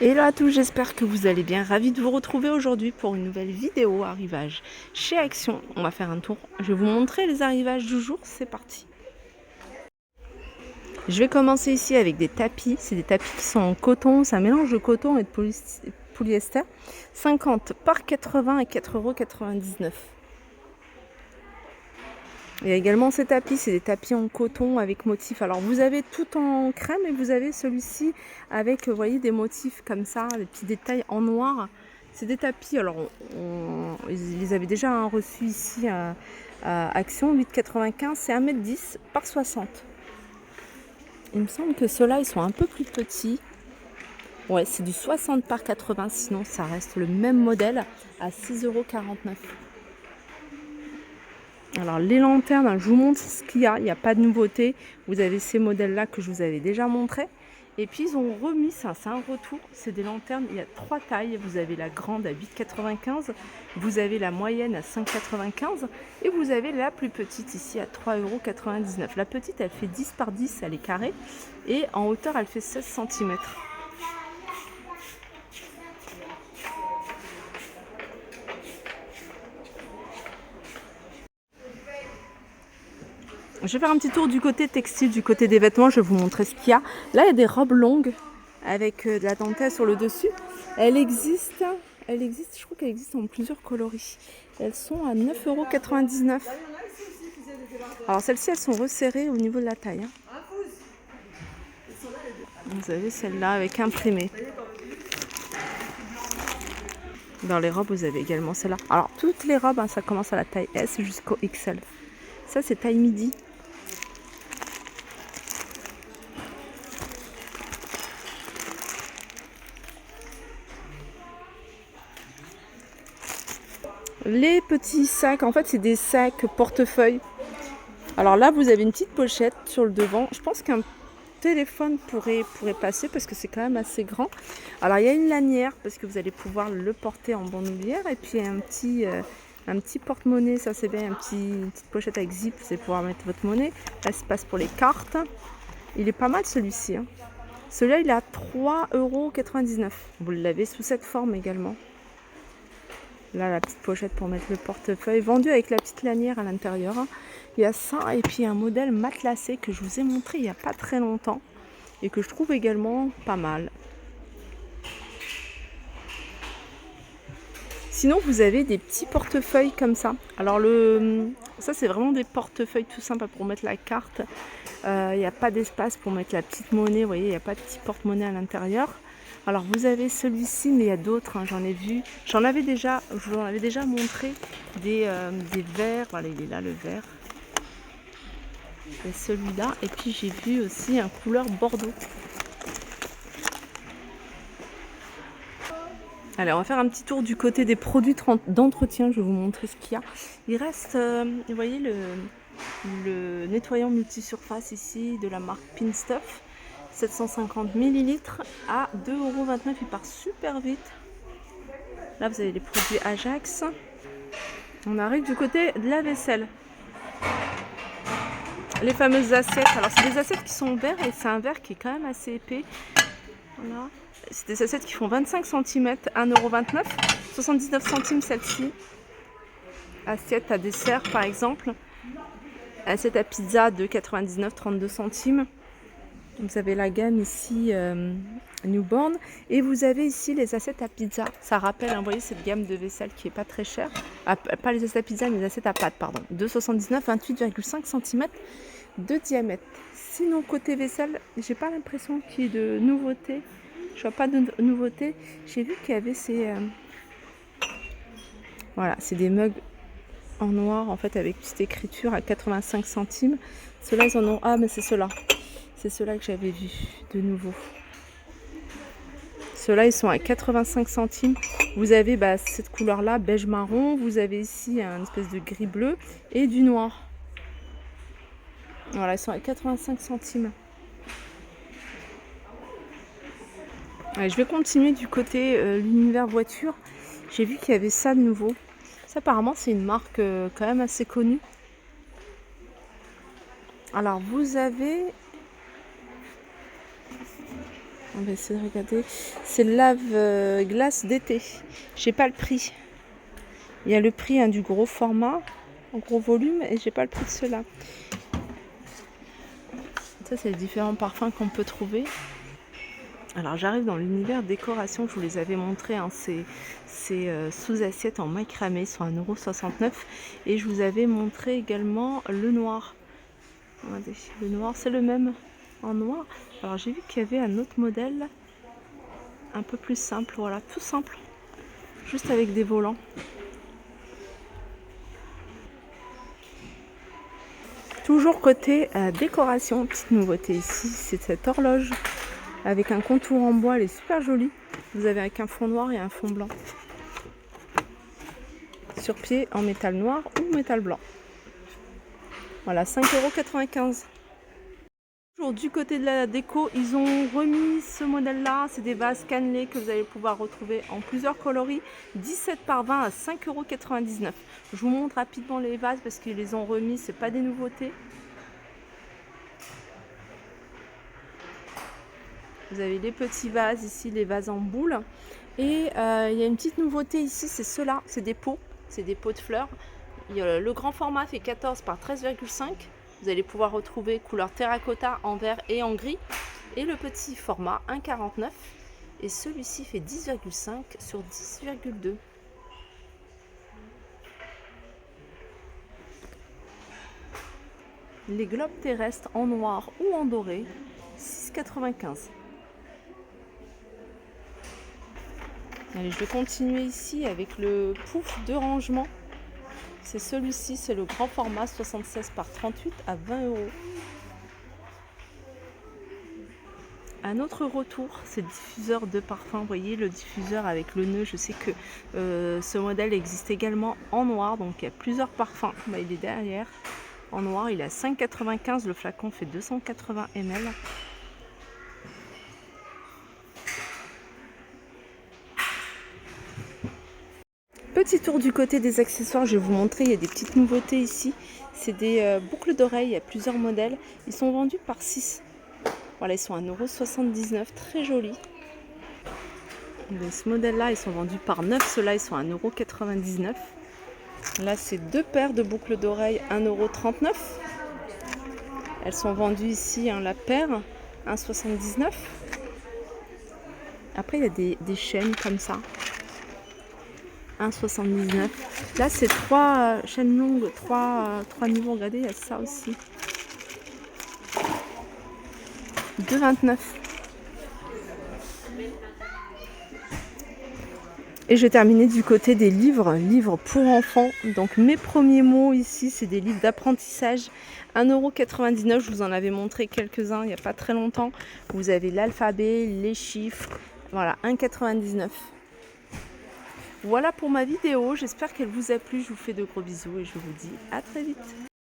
Hello à tous, j'espère que vous allez bien. Ravi de vous retrouver aujourd'hui pour une nouvelle vidéo arrivage chez Action. On va faire un tour. Je vais vous montrer les arrivages du jour. C'est parti. Je vais commencer ici avec des tapis. C'est des tapis qui sont en coton. C'est un mélange de coton et de polyester. 50 par 80 et 4,99 €. Il y a également ces tapis, c'est des tapis en coton avec motifs. Alors vous avez tout en crème et vous avez celui-ci avec, vous voyez, des motifs comme ça, des petits détails en noir. C'est des tapis, alors ils les avaient déjà reçus ici à Action, 8,95, c'est 1,10 m par 60. Il me semble que ceux-là, ils sont un peu plus petits. Ouais, c'est du 60 par 80, sinon ça reste le même modèle à 6,49 €. Alors les lanternes, je vous montre ce qu'il y a. Il n'y a pas de nouveauté. Vous avez ces modèles-là que je vous avais déjà montré. Et puis ils ont remis ça, c'est un retour. C'est des lanternes, il y a 3 tailles. Vous avez la grande à 8,95 €, vous avez la moyenne à 5,95 € et vous avez la plus petite ici à 3,99 €. La petite, elle fait 10 par 10, elle est carrée. Et en hauteur, elle fait 16 cm. Je vais faire un petit tour du côté textile, du côté des vêtements. Je vais vous montrer ce qu'il y a. Là, il y a des robes longues avec de la dentelle sur le dessus. Elle existe, je crois qu'elle existe en plusieurs coloris. Elles sont à 9,99 €. Alors celles-ci, elles sont resserrées au niveau de la taille. Vous avez celle-là avec imprimé. Dans les robes, vous avez également celle-là. Alors toutes les robes, ça commence à la taille S jusqu'au XL. Ça, c'est taille midi. Les petits sacs, en fait, c'est des sacs portefeuille. Alors là, vous avez une petite pochette sur le devant. Je pense qu'un téléphone pourrait passer parce que c'est quand même assez grand. Alors il y a une lanière parce que vous allez pouvoir le porter en bandoulière. Et puis un petit porte-monnaie, ça c'est bien, une petite pochette avec zip, c'est pouvoir mettre votre monnaie. Là, ça passe pour les cartes. Il est pas mal celui-ci. Celui-là, il est à 3,99 €. Vous l'avez sous cette forme également. Là, la petite pochette pour mettre le portefeuille, vendu avec la petite lanière à l'intérieur. Il y a ça et puis un modèle matelassé que je vous ai montré il n'y a pas très longtemps et que je trouve également pas mal. Sinon, vous avez des petits portefeuilles comme ça. Alors ça, c'est vraiment des portefeuilles tout simples pour mettre la carte. Il n'y a pas d'espace pour mettre la petite monnaie. Vous voyez, il n'y a pas de petit porte-monnaie à l'intérieur. Alors vous avez celui-ci, mais il y a d'autres, j'en ai vu. Je vous en avais déjà montré des verres. Voilà, il est là le vert. Et celui-là. Et puis j'ai vu aussi un couleur bordeaux. Allez, on va faire un petit tour du côté des produits d'entretien. Je vais vous montrer ce qu'il y a. Il reste, vous voyez, le nettoyant multisurface ici de la marque Pinstuff. 750 ml à 2,29 €. Il part super vite. Là, vous avez les produits Ajax. On arrive du côté de la vaisselle. Les fameuses assiettes. Alors, c'est des assiettes qui sont en verre et c'est un verre qui est quand même assez épais. Voilà. C'est des assiettes qui font 25 cm, 1,29 €. 79 centimes celle-ci. Assiette à dessert, par exemple. Assiette à pizza, 2,99 €, 32 centimes. Vous avez la gamme ici Newborn et vous avez ici les assiettes à pizza. Ça rappelle, vous voyez, cette gamme de vaisselle qui est pas très chère. Ah, pas les assiettes à pizza, mais les assiettes à pâte, pardon. 2,79 €, 28,5 cm de diamètre. Sinon, côté vaisselle, j'ai pas l'impression qu'il y ait de nouveauté. Je vois pas de nouveauté. J'ai vu qu'il y avait ces... voilà, c'est des mugs en noir, en fait, avec petite écriture à 85 centimes. Ceux-là, ils en ont... Ah, mais c'est ceux-là. C'est ceux-là que j'avais vu de nouveau. Ceux-là, ils sont à 85 centimes. Vous avez cette couleur-là, beige marron. Vous avez ici un espèce de gris bleu et du noir. Voilà, ils sont à 85 centimes. Allez, je vais continuer du côté l'univers voiture. J'ai vu qu'il y avait ça de nouveau. Ça, apparemment, c'est une marque quand même assez connue. Alors, vous avez... On va essayer de regarder. C'est lave-glace d'été. J'ai pas le prix. Il y a le prix du gros format, en gros volume, et j'ai pas le prix de ceux-là. Ça, c'est les différents parfums qu'on peut trouver. Alors j'arrive dans l'univers décoration, je vous les avais montrés, hein, c'est sous-assiette en macramé, soit 1,69 €. Et je vous avais montré également le noir. Regardez, le noir, c'est le même en noir. Alors j'ai vu qu'il y avait un autre modèle, un peu plus simple, voilà, tout simple, juste avec des volants. Toujours côté décoration, petite nouveauté ici, c'est cette horloge avec un contour en bois, elle est super jolie. Vous avez avec un fond noir et un fond blanc. Sur pied en métal noir ou métal blanc. Voilà, 5,95 €. Toujours du côté de la déco, ils ont remis ce modèle-là. C'est des vases cannelés que vous allez pouvoir retrouver en plusieurs coloris. 17 par 20 à 5,99 €. Je vous montre rapidement les vases parce qu'ils les ont remis, c'est pas des nouveautés. Vous avez les petits vases ici, les vases en boule. Et il y a une petite nouveauté ici, c'est ceux-là, c'est des pots de fleurs. Le grand format fait 14 par 13,5. Vous allez pouvoir retrouver couleur terracotta en vert et en gris. Et le petit format 1,49. Et celui-ci fait 10,5 sur 10,2. Les globes terrestres en noir ou en doré, 6,95. Allez, je vais continuer ici avec le pouf de rangement. C'est celui-ci, c'est le grand format 76 par 38 à 20 €. Un autre retour, c'est le diffuseur de parfum. Vous voyez le diffuseur avec le nœud. Je sais que ce modèle existe également en noir, donc il y a plusieurs parfums. Bah, il est derrière en noir, il est à 5,95 €. Le flacon fait 280 ml. Petit tour du côté des accessoires, je vais vous montrer, il y a des petites nouveautés ici. C'est des boucles d'oreilles, il y a plusieurs modèles. Ils sont vendus par 6. Voilà, ils sont à 1,79 €, très jolis. Ce modèle-là, ils sont vendus par 9. Ceux-là, ils sont à 1,99 €. Là, c'est 2 paires de boucles d'oreilles, 1,39 €. Elles sont vendues ici, hein, la paire, 1,79 €. Après, il y a des chaînes comme ça. 1,79 €. Là, c'est 3 chaînes longues, 3 niveaux. Regardez, il y a ça aussi. 2,29 €. Et je vais terminer du côté des livres pour enfants. Donc mes premiers mots ici, c'est des livres d'apprentissage. 1,99 €. Je vous en avais montré quelques-uns il n'y a pas très longtemps. Vous avez l'alphabet, les chiffres. Voilà, 1,99 €. Voilà pour ma vidéo, j'espère qu'elle vous a plu, je vous fais de gros bisous et je vous dis à très vite.